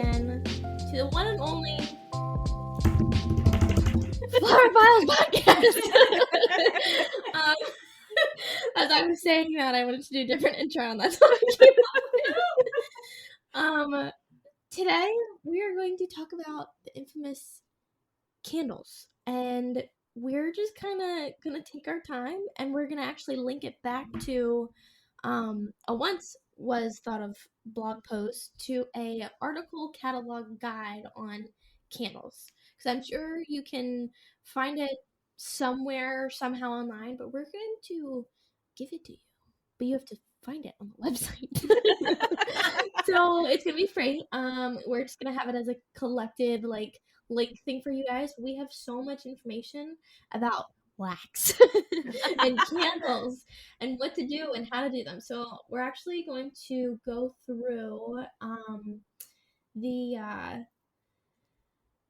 again to the one and only Flower Files podcast. As I was saying that, I wanted to do a different intro, and that's what I came up with. Today, we are going to talk about the infamous candles, and we're just kind of going to take our time, and we're going to actually link it back to a once was thought of blog post to a article catalog guide on candles, because I'm sure you can find it somewhere somehow online, but we're going to give it to you, but you have to find it on the website. So it's gonna be free. We're just gonna have it as a collected link thing for you guys. We have so much information about wax and candles and what to do and how to do them. So we're actually going to go through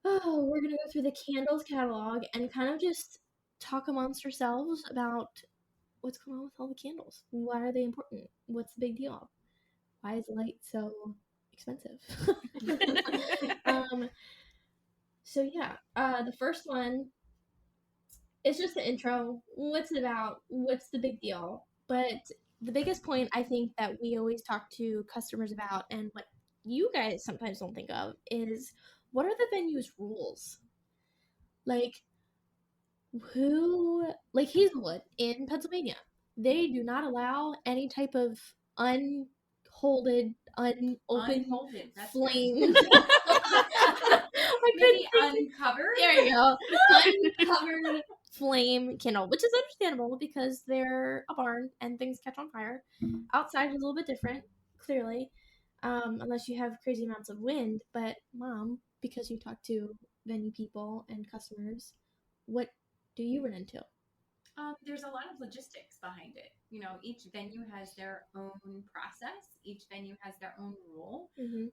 we're gonna go through the candles catalog and kind of just talk amongst ourselves about what's going on with all the candles. Why are they important? What's the big deal? Why is light so expensive? So yeah, the first one is just the intro. What's it about? What's the big deal? But the biggest point I think that we always talk to customers about, and what you guys sometimes don't think of, is what are the venue's rules? Like Hazelwood in Pennsylvania, they do not allow any type of unopened flame. Maybe uncovered? There you go. Uncovered flame candle, which is understandable because they're a barn and things catch on fire. Outside is a little bit different, clearly, unless you have crazy amounts of wind. But Mom, because you talk to venue people and customers, what do you run into? There's a lot of logistics behind it. You know, each venue has their own process. Each venue has their own rule. Mm-hmm.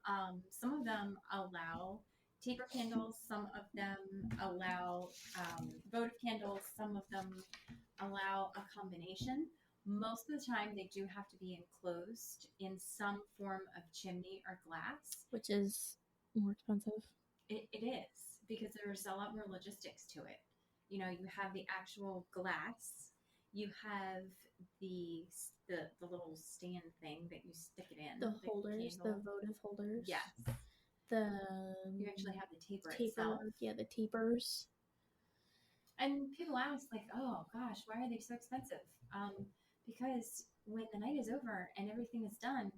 Some of them allow taper candles. Some of them allow votive candles. Some of them allow a combination. Most of the time, they do have to be enclosed in some form of chimney or glass. Which is more expensive. It is, because there's a lot more logistics to it. You know, you have the actual glass, you have the little stand thing that you stick it in. The holders, the votive holders. Yes. You actually have the taper itself. Yeah, the tapers. And people ask, like, oh gosh, why are they so expensive? Because when the night is over and everything is done,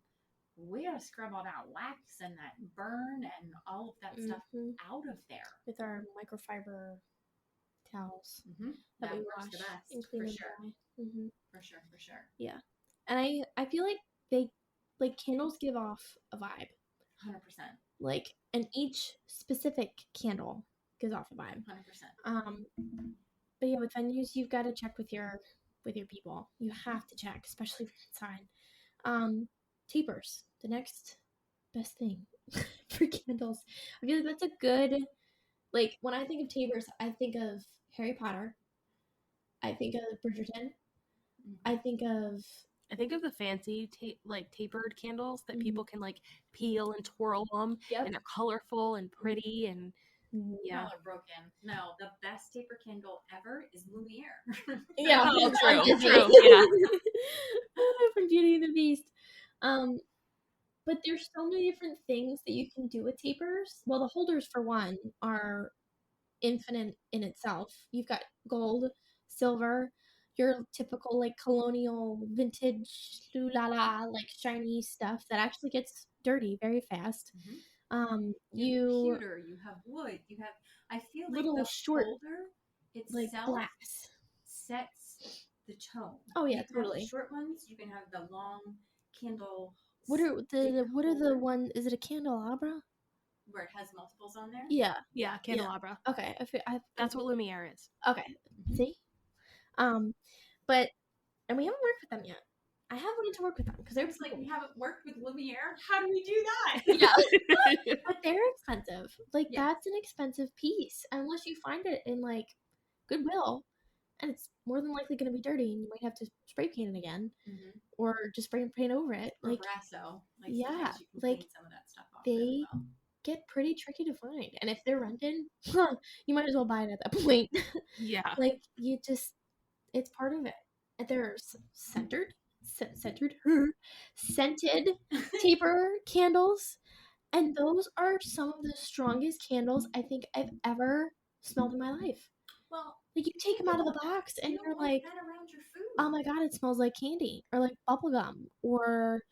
we gotta scrub all that wax and that burn and all of that stuff out of there. With our microfiber towels that we wash the best, and clean for sure. For sure. Yeah, and I feel like they candles give off a vibe. 100%. And each specific candle gives off a vibe. 100%. But yeah, with venues, you've got to check with your people. You have to check, especially if you're inside. Tapers, the next best thing for candles. I feel like that's a good. When I think of tapers, I think of Harry Potter. I think of Bridgerton. I think of the fancy tapered candles that people can peel and twirl them, and they're colorful and pretty and yeah. Color broken. No, the best taper candle ever is Lumiere. Yeah, true. Yeah, from Beauty and the Beast. But there's so many different things that you can do with tapers. Well, the holders, for one, are infinite in itself. You've got gold, silver, your typical colonial vintage shiny stuff that actually gets dirty very fast. You have pewter, you have wood, you have. I feel like little the short holder itself glass sets the tone. Oh yeah, you can totally. Have the short ones. You can have the long candle. What are the one? Is it a candelabra? Where it has multiples on there? Yeah, candelabra. Yeah. Okay, that's what Lumiere is. Okay, see, but we haven't worked with them yet. I have wanted to work with them because they're we haven't worked with Lumiere. How do we do that? Yeah, but they're expensive. That's an expensive piece unless you find it in Goodwill, and it's more than likely going to be dirty, and you might have to spray paint it again, or just spray paint over it. Or Brasso. Yeah, you can clean some of that stuff off they get pretty tricky to find. And if they're rented, you might as well buy it at that point. Yeah. Like, it's part of it. And there's scented taper candles. And those are some of the strongest candles I think I've ever smelled in my life. Well, like you take them out of the box and you're like, that around your food. Oh my god, it smells like candy or like bubblegum, or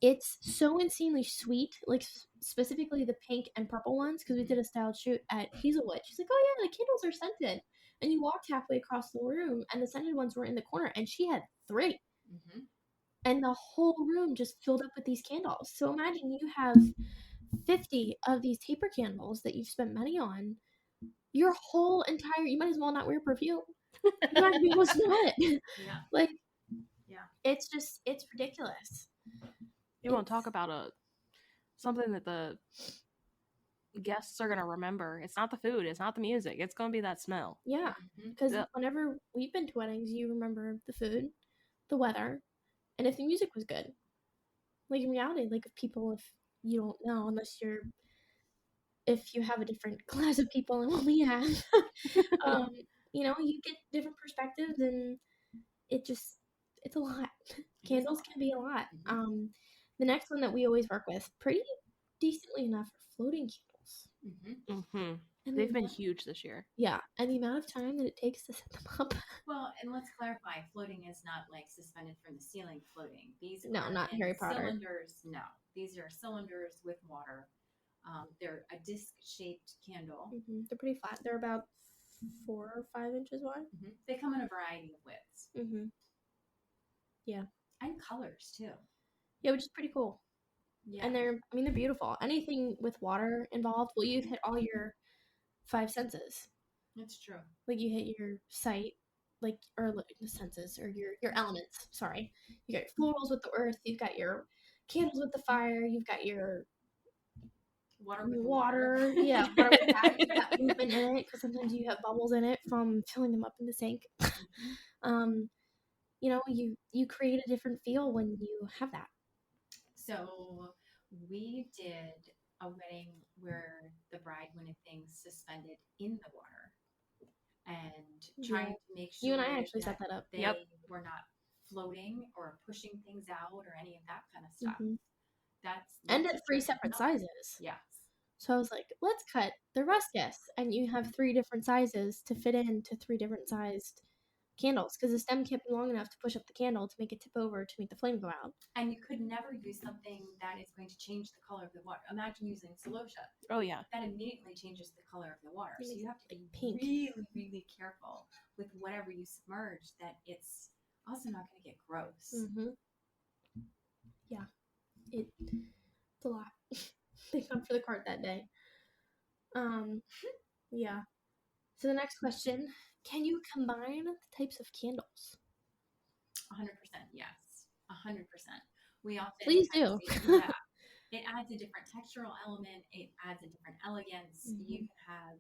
it's so insanely sweet. Like specifically the pink and purple ones, because we did a style shoot at Hazelwood. She's like, oh yeah, the candles are scented. And you walked halfway across the room and the scented ones were in the corner, and she had 3. Mm-hmm. And the whole room just filled up with these candles. So imagine you have 50 of these taper candles that you've spent money on. Your whole entire, you might as well not wear perfume. You might be able to smell it. Yeah. Like, yeah. It's ridiculous. You won't talk about something that the guests are going to remember. It's not the food. It's not the music. It's going to be that smell. Yeah. Because whenever we've been to weddings, you remember the food, the weather, and if the music was good. Like, in reality, like, if you don't know, if you have a different class of people than what we have, you get different perspectives, and it's a lot. Candles can be a lot. The next one that we always work with, pretty decently enough, are floating candles. And they've been huge this year. Yeah, and the amount of time that it takes to set them up. Well, and let's clarify, floating is not like suspended from the ceiling floating. These are not Harry Potter cylinders. No, these are cylinders with water. They're a disc-shaped candle. They're pretty flat. They're about 4 or 5 inches wide. They come in a variety of widths. Yeah, and colors too. Yeah, which is pretty cool. Yeah, and they're beautiful. Anything with water involved, well, you've hit all your 5 senses. That's true. Like, you hit your sight, or the senses, or your elements. Sorry, you got your florals with the earth. You've got your candles with the fire. You've got your water. Yeah, water with that. You've got movement in it, because sometimes you have bubbles in it from filling them up in the sink. You create a different feel when you have that. So we did a wedding where the bride wanted things suspended in the water and trying to make sure you and I actually set that up. They were not floating or pushing things out or any of that kind of stuff. And at 3 separate sizes. Yes. So I was like, let's cut the rusticus, and you have 3 different sizes to fit into 3 different sized candles, because the stem can't be long enough to push up the candle to make it tip over to make the flame go out. And you could never use something that is going to change the color of the water. Imagine using celosia. Oh yeah, that immediately changes the color of the water. So you have to be pink. really, really careful with whatever you submerge, that it's also not going to get gross. Yeah, it's a lot. They come for the cart that day. Yeah. So the next question: can you combine the types of candles? 100%, yes. 100%. We often please do. Yeah. It adds a different textural element. It adds a different elegance. You can have,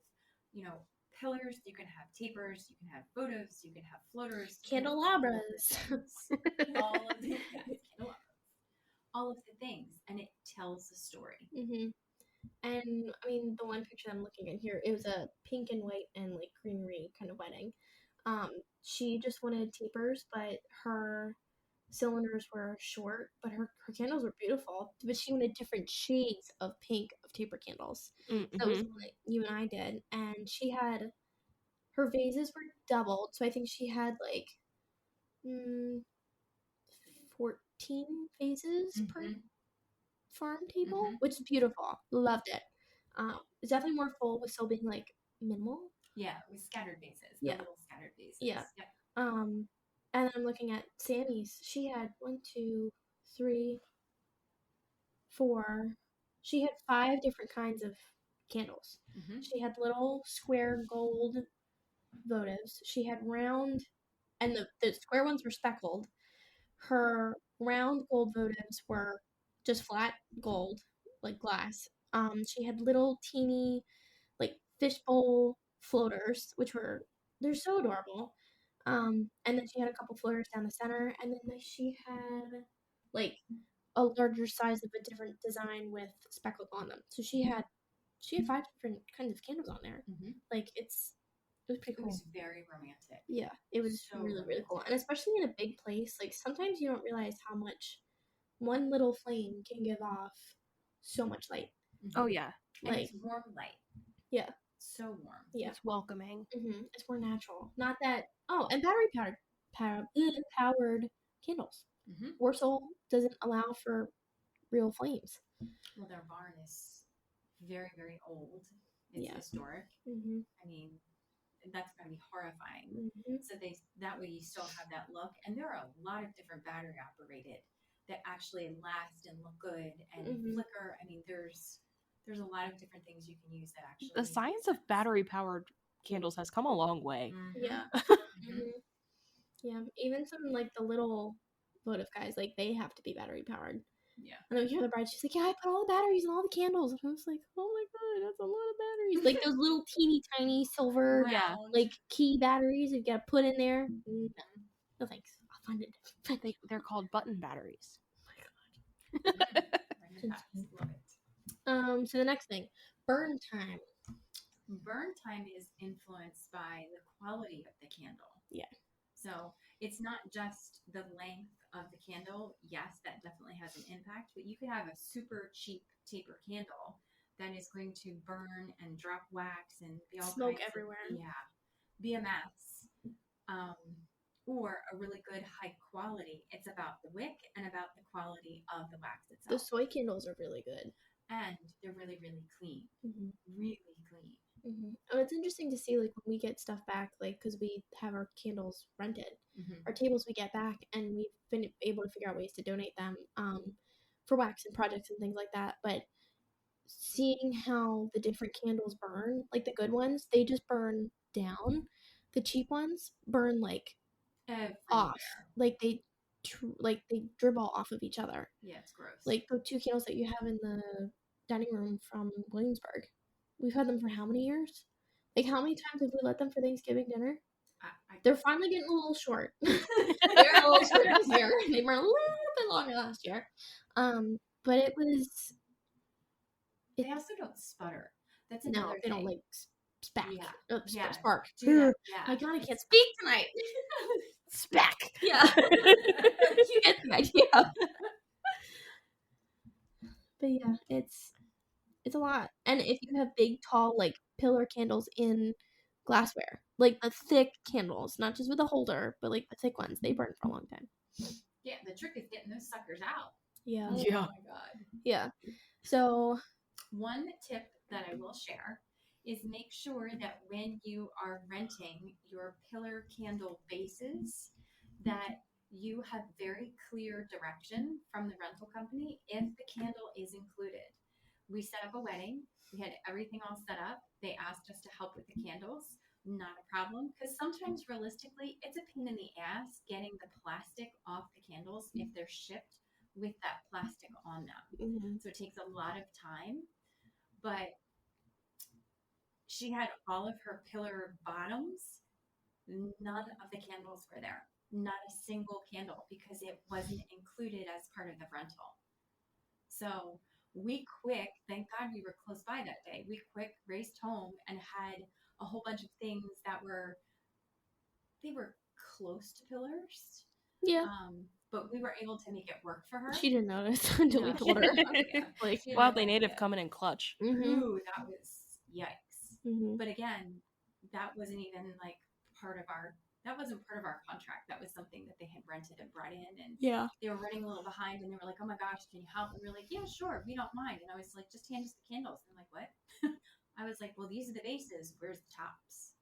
pillars. You can have tapers. You can have votives. You can have floaters. Candelabras. All of the things, and it tells a story. And the one picture I'm looking at here, it was a pink and white and like greenery kind of wedding. She just wanted tapers, but her cylinders were short, but her candles were beautiful. But she wanted different shades of pink of taper candles. That was what you and I did. And she had, her vases were doubled, so I think she had like 14 vases per farm table, which is beautiful. Loved it. It's definitely more full with still being like minimal. Yeah, with scattered vases. Yeah, little scattered vases. Yeah. Yep. And then I'm looking at Sammy's. She had 1, 2, 3, 4. She had 5 different kinds of candles. She had little square gold votives. She had round, and the square ones were speckled. Her round gold votives were just flat gold, like glass. She had little teeny, like fishbowl floaters, they're so adorable. And then she had a couple floaters down the center, and then she had like a larger size of a different design with speckles on them. So she had she had 5 different kinds of candles on there. Mhm. Like it was pretty It cool. was very romantic. Yeah, it was So really cool, romantic. and especially in a big place. Like sometimes you don't realize how much one little flame can give off so much light. Oh yeah, And Like it's warm light. yeah, So warm. yeah, it's welcoming. it's more natural. Not that and battery powered candles. Mhm. Warsaw doesn't allow for real flames. Well, their barn is very, very old. It's Yeah. historic. Mm-hmm. I mean, that's going to be horrifying. Mm-hmm. So that way you still have that look. And there are a lot of different battery operated that actually last and look good and flicker. I mean, there's a lot of different things you can use that actually. The science of battery powered candles has come a long way. Mm-hmm. Yeah. Mm-hmm. Yeah. Even some like the little votive guys, like they have to be battery powered. Yeah. And then we hear the bride, she's like, yeah, I put all the batteries in all the candles. And I was like, oh my god, that's a lot of batteries. Like those little teeny tiny silver Yeah. like key batteries you gotta put in there. No thanks. I'll find it. They're called button batteries. Love it. So the next thing, burn time. Burn time is influenced by the quality of the candle. Yeah. So it's not just the length of the candle. Yes, that definitely has an impact, but you could have a super cheap taper candle that is going to burn and drop wax and be all Smoke kinds everywhere. be a mess. Or a really good high quality. It's about the wick and about the quality of the wax The itself. soy candles are really good. And they're really, really clean. Mm-hmm. Really clean. Mm-hmm. Oh, it's interesting to see like when we get stuff back, like because we have our candles rented, our tables we get back, and we've been able to figure out ways to donate them for wax and projects and things like that. But seeing how the different candles burn, like the good ones, they just burn down. The cheap ones burn like off, like they dribble off of each other. Yeah, it's gross. Like the 2 candles that you have in the dining room from Williamsburg. We've had them for how many years? Like how many times have we let them for Thanksgiving dinner? They're finally getting a little short. They're a little short this year. They were a little bit longer last year. But it was. They also don't sputter. That's another thing. They don't like spack. Yeah. Spark. Do that. Yeah. My God, I can't speak tonight. Spack. Yeah. You get the idea. But yeah, it's a lot. And if you have big, tall, like pillar candles in glassware, like the thick candles, not just with a holder, but like the thick ones, they burn for a long time. Yeah, the trick is getting those suckers out. Yeah. Oh my God. Yeah. So one tip that I will share is make sure that when you are renting your pillar candle bases, that you have very clear direction from the rental company if the candle is included. We set up a wedding. We had everything all set up. They asked us to help with the candles. Not a problem, because sometimes realistically, it's a pain in the ass getting the plastic off the candles if they're shipped with that plastic on them. mm-hmm. So it takes a lot of time. But she had all of her pillar bottoms. None of the candles were there. Not a single candle, because it wasn't included as part of the rental. So we quick, thank God we were close by that day. We quick raced home and had a whole bunch of things that they were close to pillars. Yeah. But we were able to make it work for her. She didn't notice until we told her. Like wildly native coming in clutch. Mm-hmm. Ooh, that was yikes. Mm-hmm. But again, that wasn't even like part of our contract. That was something that they had rented and brought in, and they were running a little behind, and they were like, "Oh my gosh, can you help?" And we were like, "Yeah, sure, we don't mind." And I was like, "Just hand us the candles." And I'm like, "What?" I was like, "Well, these are the bases. Where's the tops?"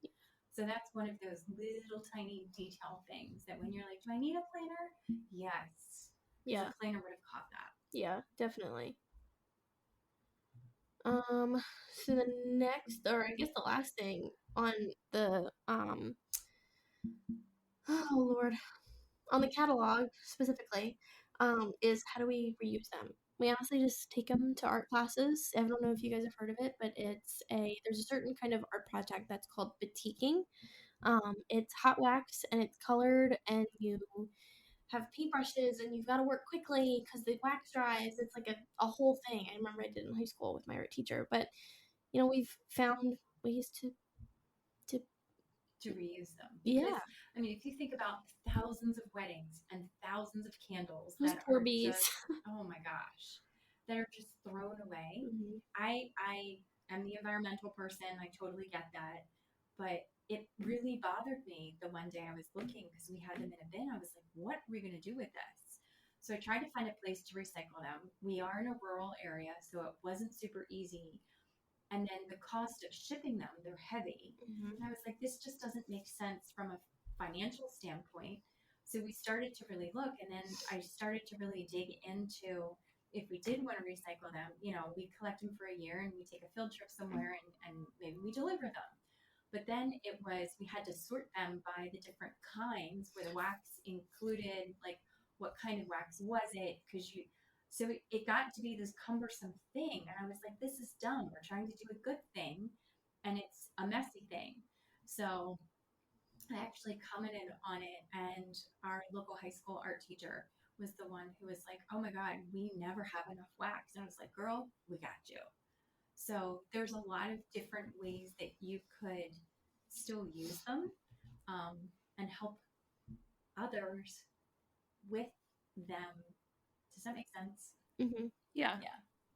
So that's one of those little tiny detail things that when you're like, "Do I need a planner?" Yes. Yeah. A planner would have caught that. Yeah, definitely. So the next, or I guess the last thing on the oh Lord, on the catalog specifically, is how do we reuse them? We honestly just take them to art classes. I don't know if you guys have heard of it, but there's a certain kind of art project that's called batiking. It's hot wax and it's colored, and you have paintbrushes and you've got to work quickly because the wax dries. It's like a whole thing. I remember I did in high school with my art teacher, but we've found ways to reuse them. Yeah. Because, I mean, if you think about thousands of weddings and thousands of candles Those that poor are bees. just, oh my gosh, that are just thrown away. Mhm. I am the environmental person. I totally get that. But it really bothered me the one day I was looking because we had them in a bin. I was like, what are we going to do with this? So I tried to find a place to recycle them. We are in a rural area, so it wasn't super easy. And then the cost of shipping them, they're heavy. Mhm. And I was like, this just doesn't make sense from a financial standpoint. So we started to really look, and then I started to really dig into if we did want to recycle them, we collect them for a year and we take a field trip somewhere and maybe we deliver them. But then we had to sort them by the different kinds where the wax included, like, what kind of wax was it? So it got to be this cumbersome thing. And I was like, this is dumb. We're trying to do a good thing and it's a messy thing. So I actually commented on it, and our local high school art teacher was the one who was like, oh my God, we never have enough wax. And I was like, girl, we got you. So there's a lot of different ways that you could still use them and help others with them. Does that make sense? Mhm. Yeah.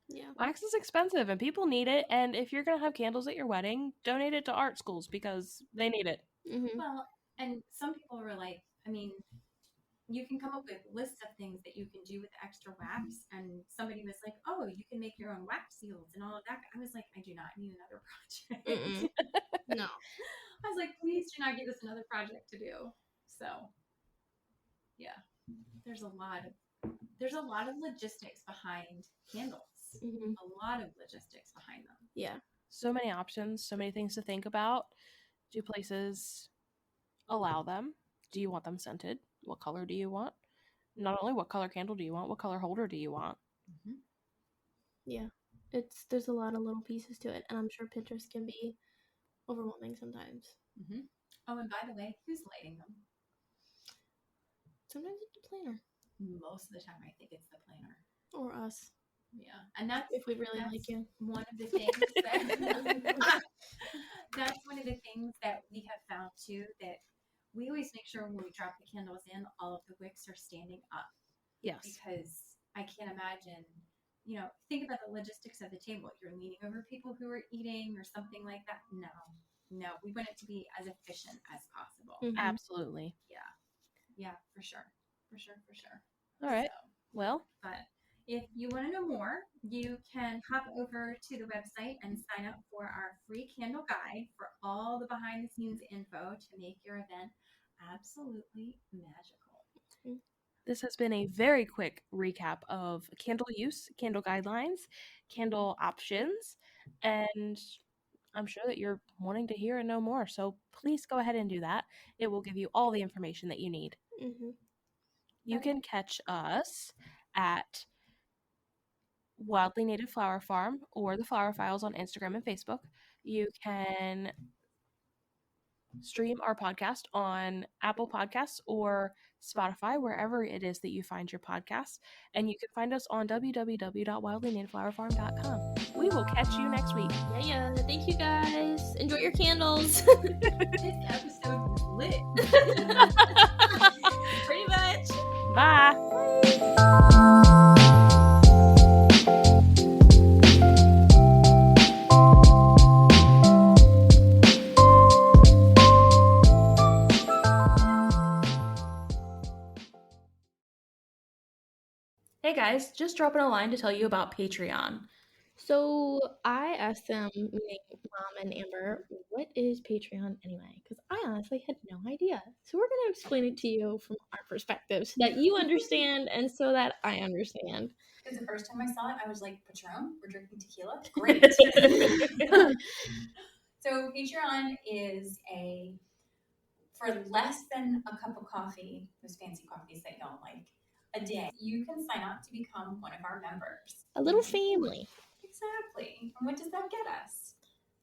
Yeah. Wax is expensive and people need it. And if you're going to have candles at your wedding, donate it to art schools because they need it. Mhm. Well, and some people were like, I mean, you can come up with lists of things that you can do with extra wax. And somebody was like, oh, you can make your own wax seals and all of that. I was like, I do not need another project. No. I was like, please do not give us another project to do. So, yeah, there's a lot of logistics behind candles. Mhm. A lot of logistics behind them. Yeah. So many options, so many things to think about. Do places allow them? Do you want them scented? What color do you want? Not only what color candle do you want, what color holder do you want? Mm-hmm. Yeah. There's a lot of little pieces to it, and I'm sure Pinterest can be overwhelming sometimes. Mm-hmm. Oh, and by the way, who's lighting them? Sometimes it's the planner. Most of the time, I think it's the planner. Or us. Yeah, and that's if we really like you. One of the things that's one of the things that we have found too, that we always make sure when we drop the candles in, all of the wicks are standing up. Yes. Because I can't imagine, think about the logistics of the table. You're leaning over people who are eating or something like that. No, we want it to be as efficient as possible. Mhm. Absolutely. Yeah, for sure. All right. So, Well, but if you want to know more, you can hop over to the website and sign up for our free candle guide for all the behind the scenes info to make your event absolutely magical. this has been a very quick recap of candle use, candle guidelines, candle options, and I'm sure that you're wanting to hear and know more. So please go ahead and do that. It will give you all the information that you need. Mm-hmm. You can catch us at Wildly Native Flower Farm or the Flower Files on Instagram and Facebook. You can stream our podcast on Apple Podcasts or Spotify, wherever it is that you find your podcasts. And you can find us on www.wildlynativedflowerfarm.com. We will catch you next week. Yeah. Thank you guys. Enjoy your candles. This episode was lit. Pretty much. Bye. Hey guys, just dropping a line to tell you about Patreon. So I asked them, meaning Mom and Amber, what is Patreon anyway? Because I honestly had no idea. So we're going to explain it to you from our perspective so that you understand and so that I understand. Because the first time I saw it, I was like, Patron? We're drinking tequila? Great. So Patreon is for less than a cup of coffee, those fancy coffees that y'all like, a day, you can sign up to become one of our members. A little family. Exactly. And what does that get us?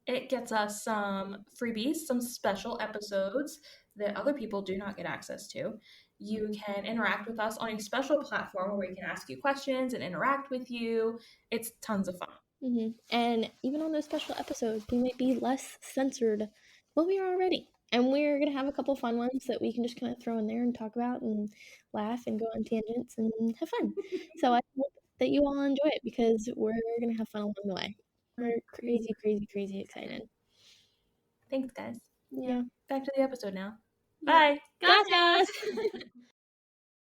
It gets us some freebies, some special episodes that other people do not get access to. You can interact with us on a special platform where we can ask you questions and interact with you. It's tons of fun. And even on those special episodes, we might be less censored than we are already. And we're going to have a couple fun ones that we can just kind of throw in there and talk about and laugh and go on tangents and have fun. So I hope that you all enjoy it because we're going to have fun along the way. We're crazy, crazy, crazy excited. Thanks, guys. Yeah. Back to the episode now. Yeah. Bye. Gracias!